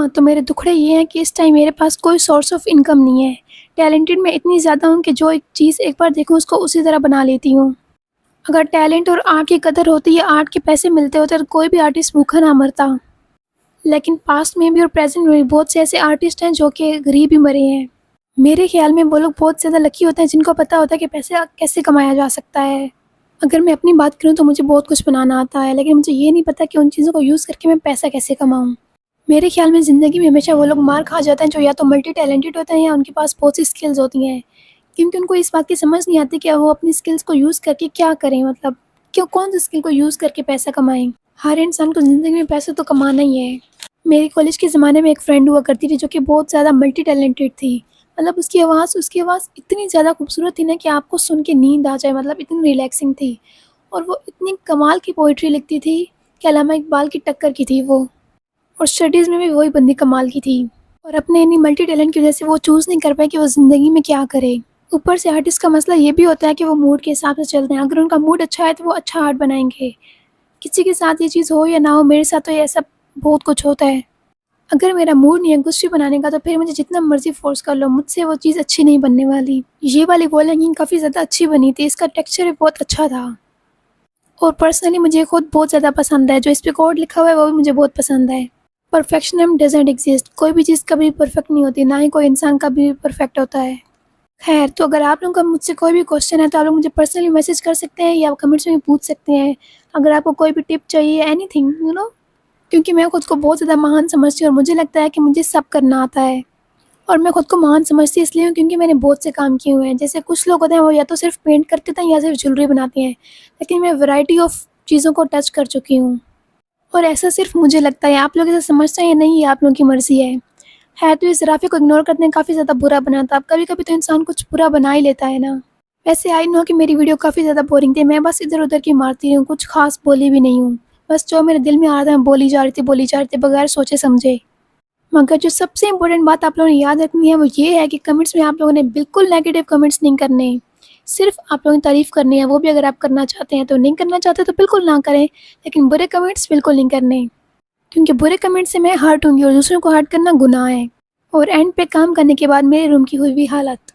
ہاں، تو میرے دکھڑے یہ ہیں کہ اس ٹائم میرے پاس کوئی سورس آف انکم نہیں ہے۔ ٹیلنٹڈ میں اتنی زیادہ ہوں کہ جو ایک چیز ایک بار دیکھوں اس کو اسی طرح بنا لیتی ہوں۔ اگر ٹیلنٹ اور آرٹ کی قدر ہوتی یا آرٹ کے پیسے ملتے ہوتے تو کوئی بھی آرٹسٹ بھوکا نہ مرتا۔ لیکن پاسٹ میں بھی اور پریزنٹ میں بھی بہت سے ایسے آرٹسٹ ہیں جو کہ غریب ہی مرے ہیں۔ میرے خیال میں وہ لوگ بہت زیادہ لکی ہوتے ہیں جن کو پتہ ہوتا ہے کہ پیسے کیسے کمایا جا سکتا ہے۔ اگر میں اپنی بات کروں تو مجھے بہت کچھ بنانا آتا ہے، لیکن مجھے یہ نہیں پتہ کہ ان چیزوں کو یوز کر کے میں پیسہ کیسے کماؤں۔ میرے خیال میں زندگی میں ہمیشہ وہ لوگ مار کھا جاتے ہیں جو یا تو ملٹی ٹیلنٹڈ ہوتے ہیں یا ان کے پاس بہت سی اسکلز ہوتی ہیں، کیونکہ ان کو اس بات کی سمجھ نہیں آتی کہ وہ اپنی اسکلز کو یوز کر کے کیا کریں، مطلب کون سی اسکل کو یوز کر کے پیسہ کمائیں۔ ہر انسان کو زندگی میں پیسہ تو کمانا ہی ہے۔ میری کالج کے زمانے میں ایک فرینڈ ہوا کرتی تھی جو کہ بہت زیادہ ملٹی ٹیلنٹڈ تھی، مطلب اس کی آواز اتنی زیادہ خوبصورت تھی نا کہ آپ کو سن کے نیند آ جائے، مطلب اتنی ریلیکسنگ تھی، اور وہ اتنی کمال کی پوئٹری لکھتی تھی کہ علامہ اقبال کی ٹکر کی تھی وہ، اور اسٹڈیز میں بھی وہی بندی کمال کی تھی، اور اپنے انی ملٹی ٹیلنٹ کی وجہ سے وہ چوز نہیں کر پائے کہ وہ زندگی میں کیا کرے۔ اوپر سے آرٹسٹ کا مسئلہ یہ بھی ہوتا ہے کہ وہ موڈ کے حساب سے چلتے ہیں، اگر ان کا موڈ اچھا ہے تو وہ اچھا آرٹ بنائیں گے، کسی کے ساتھ یہ چیز ہو یا نہ ہو، میرے ساتھ تو یہ ایسا بہت کچھ ہوتا ہے۔ اگر میرا موڈ نہیں ہے کچھ بھی بنانے کا تو پھر مجھے جتنا مرضی فورس کر لو، مجھ سے وہ چیز اچھی نہیں بننے والی۔ یہ والی وال ہینگنگ کافی زیادہ اچھی بنی تھی، اس کا ٹیکسچر بھی بہت اچھا تھا، اور پرسنلی مجھے خود بہت زیادہ پسند ہے، جو اس پہ کوڈ لکھا ہوا ہے وہ بھی مجھے بہت پسند ہے۔ پرفیکشن ڈزنٹ ایگزسٹ، کوئی بھی چیز کبھی پرفیکٹ نہیں ہوتی، نہ ہی کوئی انسان کبھی پرفیکٹ ہوتا ہے۔ خیر، تو اگر آپ لوگوں کا مجھ سے کوئی بھی کوشچن ہے تو آپ لوگ مجھے پرسنلی میسج کر سکتے ہیں یا کمنٹس میں بھی پوچھ سکتے ہیں، اگر آپ کو کوئی بھی ٹپ چاہیے، اینی تھنگ کیونکہ میں خود کو بہت زیادہ مہان سمجھتی ہوں اور مجھے لگتا ہے کہ مجھے سب کرنا آتا ہے، اور میں خود کو مہان سمجھتی اس لیے ہوں کیونکہ میں نے بہت سے کام کیے ہوئے ہیں۔ جیسے کچھ لوگ ہوتے ہیں وہ یا تو صرف پینٹ کرتے تھے یا صرف جولری بناتے ہیں، لیکن میں ورائٹی آف چیزوں کو ٹچ کر چکی ہوں، اور ایسا صرف مجھے لگتا ہے، آپ لوگ ایسا سمجھتے ہیں یا نہیں، یہ آپ لوگوں کی مرضی ہے تو اس رافی کو اگنور کرنے کافی زیادہ برا بناتا، اب کبھی کبھی تو انسان کچھ برا بنا ہی لیتا ہے نا۔ ویسے آئی نو کہ میری ویڈیو کافی زیادہ بورنگ تھی، میں بس ادھر ادھر کی مارتی ہوں، کچھ خاص بولی بھی نہیں ہوں، بس جو میرے دل میں آ رہا ہے بولی جا رہی تھی بغیر سوچے سمجھے۔ مگر جو سب سے امپورٹنٹ بات آپ لوگوں نے یاد رکھنی ہے وہ یہ ہے کہ کمنٹس میں آپ لوگوں نے بالکل نیگیٹو کمنٹس نہیں کرنے، صرف آپ لوگوں نے تعریف کرنی ہے، وہ بھی اگر آپ کرنا چاہتے ہیں تو، نہیں کرنا چاہتے تو بالکل نہ کریں، لیکن برے کمنٹس بالکل نہیں کرنے، کیونکہ برے کمنٹ سے میں ہرٹ ہوں گی اور دوسروں کو ہرٹ کرنا گناہ ہے۔ اور اینڈ پہ کام کرنے کے بعد میرے روم کی ہوئی حالت۔